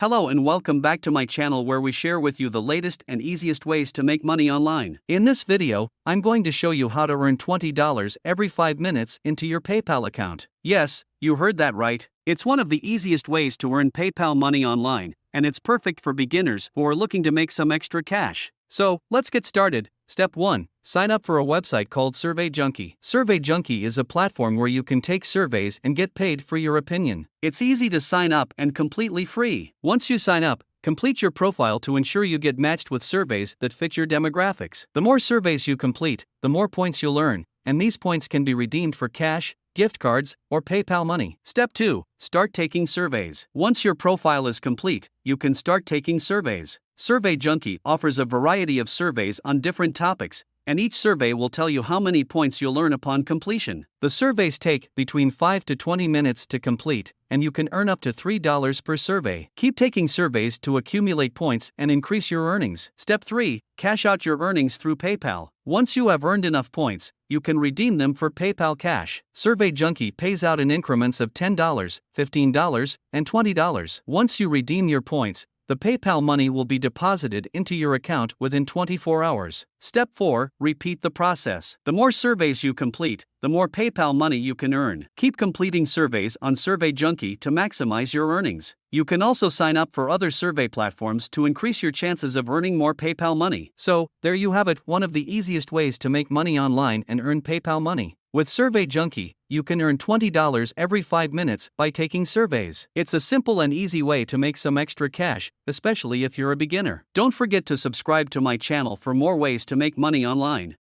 Hello and welcome back to my channel where we share with you the latest and easiest ways to make money online. In this video, I'm going to show you how to earn $20 every 5 minutes into your PayPal account. Yes, you heard that right. It's one of the easiest ways to earn PayPal money online, and it's perfect for beginners who are looking to make some extra cash. So, let's get started. Step 1. Sign up for a website called Survey Junkie. Survey Junkie is a platform where you can take surveys and get paid for your opinion. It's easy to sign up and completely free. Once you sign up, complete your profile to ensure you get matched with surveys that fit your demographics. The more surveys you complete, the more points you'll earn, and these points can be redeemed for cash, gift cards, or PayPal money. Step 2. Start taking surveys. Once your profile is complete, you can start taking surveys. Survey Junkie offers a variety of surveys on different topics, and each survey will tell you how many points you'll earn upon completion. The surveys take between 5 to 20 minutes to complete, and you can earn up to $3 per survey. Keep taking surveys to accumulate points and increase your earnings. Step 3. Cash out your earnings through PayPal. Once you have earned enough points, you can redeem them for PayPal cash. Survey Junkie pays out in increments of $10, $15, and $20. Once you redeem your points, the PayPal money will be deposited into your account within 24 hours. Step 4. Repeat the process. The more surveys you complete, the more PayPal money you can earn. Keep completing surveys on Survey Junkie to maximize your earnings. You can also sign up for other survey platforms to increase your chances of earning more PayPal money. So, there you have it, one of the easiest ways to make money online and earn PayPal money. With Survey Junkie, you can earn $20 every 5 minutes by taking surveys. It's a simple and easy way to make some extra cash, especially if you're a beginner. Don't forget to subscribe to my channel for more ways to make money online.